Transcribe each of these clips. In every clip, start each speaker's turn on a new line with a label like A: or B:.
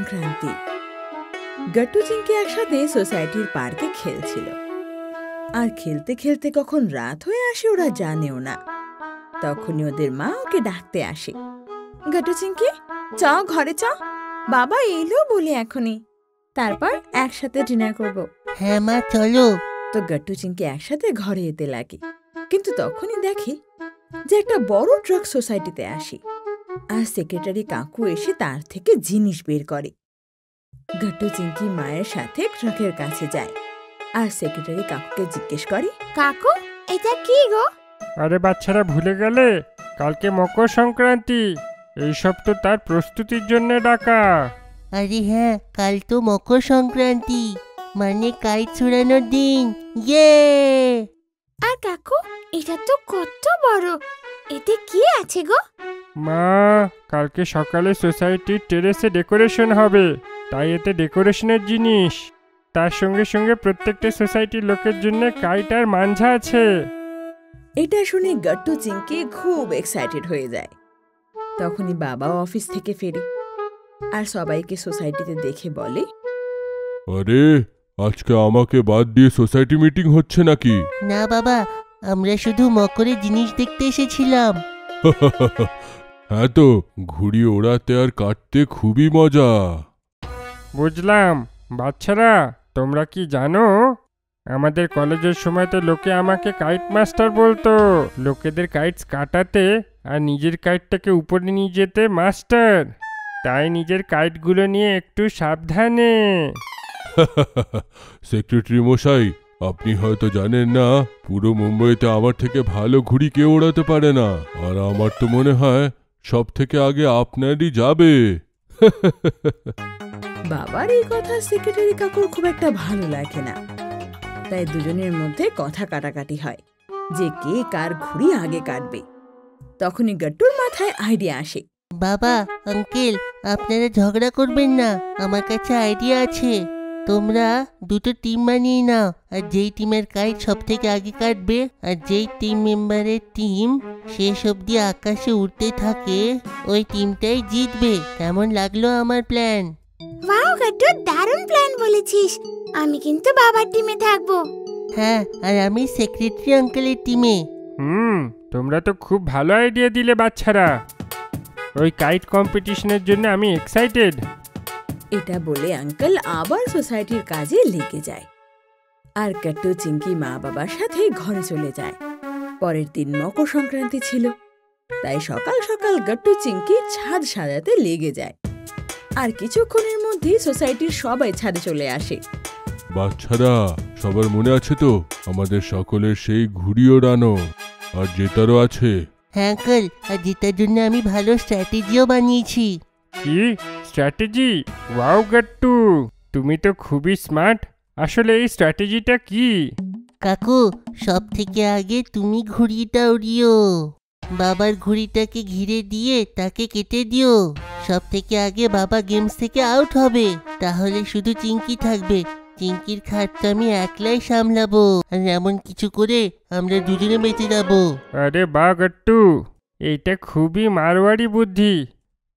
A: সংক্রান্তি। গট্টু চিংকি একসাথে সোসাইটির পার্কে খেলছিল। আর খেলতে খেলতে কখন রাত হয়ে আসে ওরা জানেও না। তখনই ওদের মা ওকে ডাকতে আসে, গট্টু চিংকি চ ঘরে চ, বাবা এলো বলে এখনই, তারপর একসাথে ডিনার করব।
B: হ্যাঁ মা চলো।
A: তো গট্টু চিংকি একসাথে ঘরে যেতে লাগে, কিন্তু তখনই দেখে যে একটা বড় ট্রাক সোসাইটিতে আসে আর সেক্রেটারি কাকু এসে তার থেকে জিনিস বের করে। গট্টু চিংকি মায়ের সাথে ট্রাকের কাছে যায় আর সেক্রেটারি কাকুকে জিজ্ঞেস করে,
C: কাকু এটা কি গো?
D: আরে বাচ্চারা ভুলে গেলে কালকে মকর সংক্রান্তি, এইসব তো তার প্রস্তুতির জন্য ডাকা।
B: আরে হ্যাঁ, কাল তো মকর সংক্রান্তি, মানে কাইট ছুড়ানোর দিন। ইয়ে!
C: আর কাকু এটা তো কত বড়, এতে কি আছে গো?
D: মা, কালকে সকালে সোসাইটির টেরেসে ডেকোরেশন হবে, তাই এতে ডেকোরেশনের জিনিস, তার সঙ্গে সঙ্গে প্রত্যেকটা সোসাইটির লোকের জন্য কাইট আর মাঞ্ঝা আছে।
A: এটা শুনে গট্টু চিংকি খুব এক্সাইটেড হয়ে যায়। তখনই বাবাও অফিস থেকে ফেরে আর সবাইকে সোসাইটিতে দেখে বলে,
E: আরে আজকে আমাকে বাদ দিয়ে সোসাইটি মিটিং হচ্ছে নাকি?
B: না বাবা, আমরা শুধু মকরের জিনিস দেখতে এসেছিলাম।
E: হ্যাঁ তো, ঘুড়ি ওড়াতে আর কাটতে খুবই মজা।
D: বুঝলাম। বাচ্চারা, তোমরা কি জানো আমাদের কলেজের সময় তো লোকে আমাকে কাইট মাস্টার বলতো। লোকেদের কাইটস কাটাতে আর নিজের কাইটটাকে উপরে নিয়ে যেতে মাস্টার, তাই নিজের কাইটগুলো নিয়ে একটু সাবধানে।
E: সেক্রেটারি মশাই, আপনি হয়তো জানেন না, পুরো মুম্বাইতে আমার থেকে ভালো ঘুড়ি কেউ ওড়াতে পারে না, আর আমার তো মনে হয় সব থেকে আগে আপনারই যাবে।
A: বাবার এই কথা সেক্রেটারি কাকুর খুব একটা ভালো লাগে না, তাই দুজনের মধ্যে কথা কাটাকাটি হয় যে কে কার ঘুড়ি আগে কাটবে। তখনই গট্টুর মাথায় আইডিয়া আসে,
B: বাবা, আঙ্কেল, আপনারা ঝগড়া করবেন না, আমার কাছে আইডিয়া আছে। তোমরা দুটো টিম বানিয়ে নাও, আর যেই টিমের কাইট সব থেকে আগে কাটবে আর যেই টিম মেম্বারের টিম শেষ অবধি আকাশে উড়তে থাকে, ওই টিমটাই জিতবে। কেমন লাগলো আমার প্ল্যান?
C: ওয়াও গট্টু, দারুণ প্ল্যান বলেছিস। আমি কিন্তু বাবার টিমে থাকবো।
B: হ্যাঁ, আর আমি সেক্রেটারি আঙ্কেলের টিমে।
D: তোমরা তো খুব ভালো আইডিয়া দিলে বাচ্চারা। ওই কাইট কম্পিটিশনের জন্য আমি এক্সাইটেড।
A: এটা বলে আঙ্কেল আবার সোসাইটির কাজে লেগে যায় আর গট্টু চিংকি মা বাবার সাথে ঘরে চলে যায়। পরের দিন মকর সংক্রান্তি ছিল, তাই সকাল সকাল গট্টু চিংকি ছাদ সাজাতে লেগে যায় আর কিছুক্ষণের মধ্যেই সোসাইটির সবাই ছাদে চলে আসে।
E: বাচ্চারা, সবার মনে আছে তো আমাদের সকলের সেই ঘুড়ি ওড়ানো, আর জেতারও আছে।
B: হ্যাঁ আঙ্কেল, আর জেতার জন্য আমি ভালো স্ট্র্যাটেজিও বানিয়েছি।
D: কি স্ট্র্যাটেজি? ওয়াও গট্টু, তুমি তো খুবই স্মার্ট। আসলে এই স্ট্র্যাটেজিটা কি?
B: কাকু, সব থেকে আগে তুমি ঘুড়িটা উড়িও, বাবার ঘুড়িটাকে ঘিরে দিয়ে তাকে কেটে দিও। সব থেকে আগে বাবা গেমস থেকে আউট হবে, তাহলে শুধু চিংকি থাকবে। চিংকির খাটটা আমি একলাই সামলাবো, আর এমন কিছু করে আমরা দুজনে বেঁচে যাবো।
D: আরে বাহ গট্টু, এইটা খুবই মারোয়াড়ি বুদ্ধি।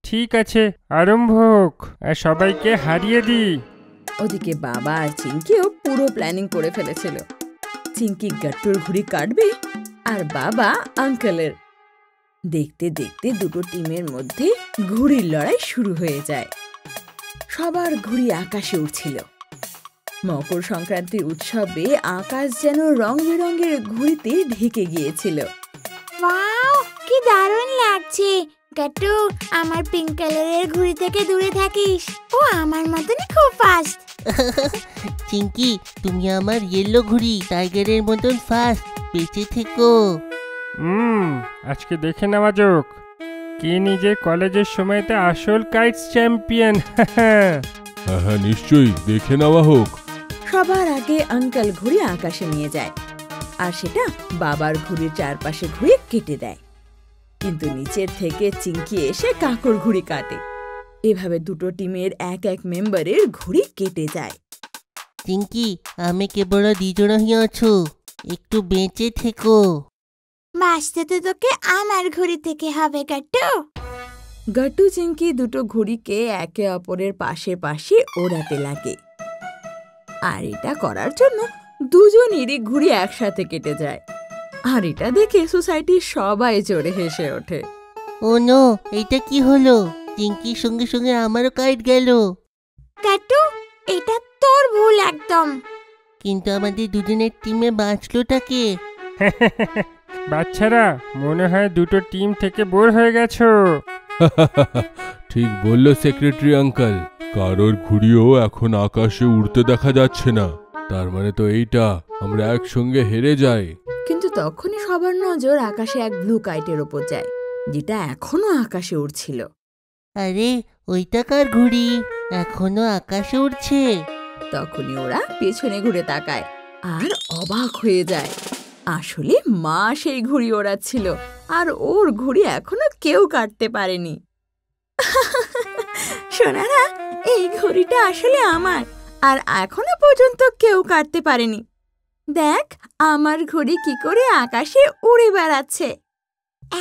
D: ঠিক আছে, আরম্ভ হোক আর সবাইকে হারিয়ে দিই।
A: ওদিকে বাবা আর চিংকিও পুরো প্ল্যানিং করে ফেলেছিল। চিংকি গট্টুর ঘুড়ি কাটবে আর বাবা আঙ্কেলের। দেখতে দেখতে দুটো টিমের মধ্যে ঘুড়ির লড়াই শুরু হয়ে যায়। সবার ঘুড়ি আকাশে উঠছিল। মকর সংক্রান্তির উৎসবে আকাশ যেন রং বেরঙের ঘুড়িতে ঢেকে গিয়েছিল।
C: ওয়াও, কি দারুণ লাগছে। গট্টু, আমার পিঙ্ক কালারের ঘুড়ি থেকে দূরে থাকিস, ও আমার মতনই খুব ফাস্ট।
B: চিংকি, তুমি আমার ইয়েলো ঘুড়ি, টাইগারের মতন ফাস্ট, বেঁচে থেকো।
D: আজকে দেখে নেওয়া যাক কে নিজের কলেজের সময়তে আসল কাইটস চ্যাম্পিয়ন।
E: হ্যাঁ হ্যাঁ, নিশ্চয়ই, দেখে নেওয়া হোক।
A: সবার আগে আঙ্কেল ঘুড়ি আকাশে নিয়ে যায় আর সেটা বাবার ঘুড়ির চারপাশে ঘুরে কেটে দেয়, কিন্তু নিচের থেকে চিংকি এসে কাকুর ঘুড়ি কাটে। এভাবে দুটো টিমের এক এক মেম্বারের ঘুড়ি কেটে যায়।
B: চিংকি, আমি কেবল দ্বিজনা আছো, একটু বেঁচে থেকো।
C: বাঁচতে তো তোকে আমার ঘুড়ি থেকে হবে গট্টু।
A: গাট্টু চিংকি দুটো ঘুড়িকে একে অপরের পাশে পাশে ওড়াতে লাগে। আর এটা করার জন্য দুজনেরই ঘুড়ি একসাথে কেটে যায়। আর এটা দেখে সোসাইটির সবাই জোরে হেসে ওঠে।
B: ও নো, এটা কি হলো? চিঙ্কির সঙ্গে সঙ্গে আমারও কাইট গেল।
C: গাট্টু, এটা তোর ভুল একদম।
B: কিন্তু আমাদের দুজনের টিমে বাঁচলোটা কে?
D: বাচ্চারা, মনে হয় দুটো টিম থেকে বোর হয়ে গেছো।
E: ঠিক বললো সেক্রেটারি আঙ্কেল, কারোর ঘুড়িও এখন আকাশে উড়তে দেখা যাচ্ছে না। তার মানে তো এইটা আমরা একসঙ্গে হেরে যাই।
A: কিন্তু তখনই সবার নজর আকাশে এক ব্লু কাইটের ওপর যায়, যেটা এখনো আকাশে উড়ছিল।
B: আরে, ওইটা কার ঘুড়ি? এখনো আকাশে উড়ছে।
A: তখনই ওরা পেছনে ঘুরে তাকায় আর অবাক হয়ে যায়। আসলে মা সেই ঘুড়ি ওড়াচ্ছিল, আর ওর ঘুড়ি এখনো কেউ কাটতে পারেনি। সোনারা, এই ঘড়িটা আসলে আমার, আর এখনো পর্যন্ত কেউ কাটতে পারেনি। দেখ আমার ঘড়ি কি করে আকাশে উড়ে বেড়াচ্ছে।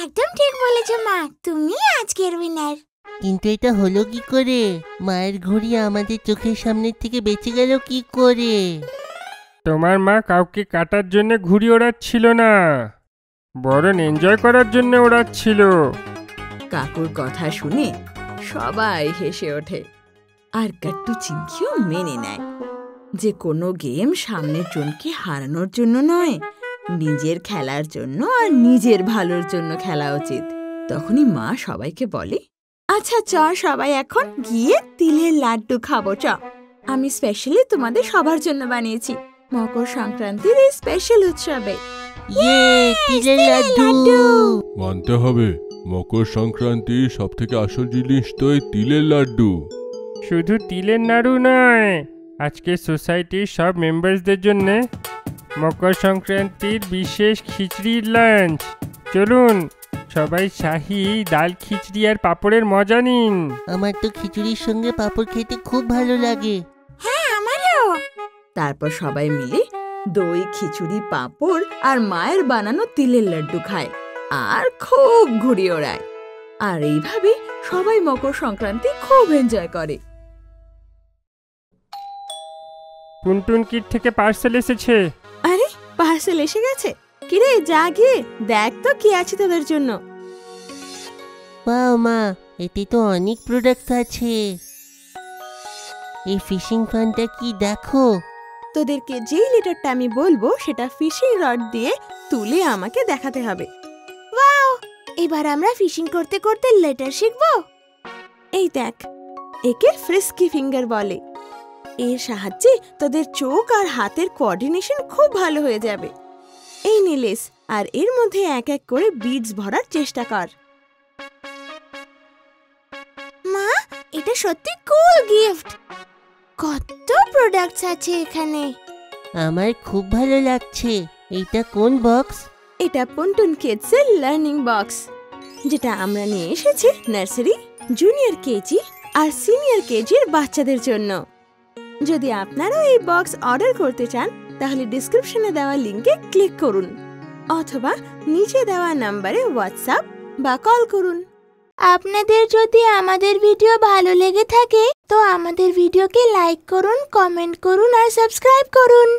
C: একদম ঠিক বলেছ মা, তুমি আজকের উইনার।
B: কিন্তু এটা হলো কি করে? মায়ের ঘুড়ি আমাদের চোখের সামনে থেকে বেঁচে গেল কি করে?
D: তোমার মা কাউকে কাটার জন্য ঘুড়ি ওড়াচ্ছিল না, বরং এনজয় করার জন্য ওড়াচ্ছিল।
A: কাকুর কথা শুনে সবাই হেসে ওঠে, আর গাট্টু চিংকিও মেনে নেয় যে কোনো গেম সামনের জনকে হারানোর জন্য নয়, নিজের খেলার জন্য আর নিজের ভালোর জন্য খেলা উচিত। তখনই মা সবাইকে বলে, আচ্ছা চ সবাই এখন গিয়ে তিলের লাড্ডু খাবো। চ, আমি স্পেশালি তোমাদের সবার জন্য বানিয়েছি মকর সংক্রান্তির এই স্পেশাল উৎসবে।
B: ইয়ে, তিলের লাড্ডু!
E: মানতে হবে, মকর সংক্রান্তি সব থেকে আসল জিনিস তো এই তিলের লাড্ডু।
D: শুধু তিলের নাড়ু নয়, আজকে সোসাইটির সব মেম্বারসদের জন্য মকর সংক্রান্তির বিশেষ খিচড়ির লাঞ্চ। চলুন সবাই শাহী ডাল খিচড়ি আর পাঁপড়ের মজা নিন।
B: আমার তো খিচুড়ির সঙ্গে পাঁপড় খেতে খুব ভালো লাগে।
C: হ্যাঁ, আমারও।
A: তারপর সবাই মিলে দই, খিচুড়ি, পাঁপড় আর মায়ের বানানো তিলের লাড্ডু খায় আর খুব ঘুড়ি ওড়ায়। আর এইভাবে সবাই মকর সংক্রান্তি খুব এনজয় করে।
D: টুনটুন কিট থেকে পার্সেল এসেছে।
A: আরে, পার্সেল এসে গেছে? কিরে, যা গিয়ে দেখ তো কি আছে তোদের জন্য।
B: বাহ মা, এতে তো অনেক প্রোডাক্ট আছে। এই ফিশিং ফানটা কি দেখো।
A: তোদেরকে যেই লেটারটা আমি বলবো সেটা ফিশিং রড দিয়ে তুলে আমাকে দেখাতে হবে।
C: ওয়াও, এবার আমরা ফিশিং করতে করতে লেটার শিখবো।
A: এই দেখ, একে ফ্রিস্কি ফিঙ্গার বলে। এর সাহায্যে তোদের চোখ আর হাতের কোঅর্ডিনেশন খুব ভালো হয়ে যাবে। এই নিলেস, আর এর মধ্যে এক এক করে বিডস ভরার চেষ্টা কর।
C: মা, এটা সত্যি কুল গিফট। কত প্রোডাক্টস আছে এখানে।
B: আমার খুব ভালো লাগছে। এইটা কোন বক্স?
A: এটা পন্টুন কিডসের লার্নিং বক্স, যেটা আমরা নিয়ে এসেছি নার্সারি, জুনিয়র কেজি আর সিনিয়র কেজির বাচ্চাদের জন্য। যদি আপনারাও এই বক্স অর্ডার করতে চান তাহলে ডেসক্রিপশনে দেওয়া লিংকে ক্লিক করুন, অথবা নিচে দেওয়া নম্বরে হোয়াটসঅ্যাপ বা কল করুন।
C: আপনাদের যদি আমাদের ভিডিও ভালো লেগে থাকে তো আমাদের ভিডিওকে লাইক করুন, কমেন্ট করুন আর সাবস্ক্রাইব করুন।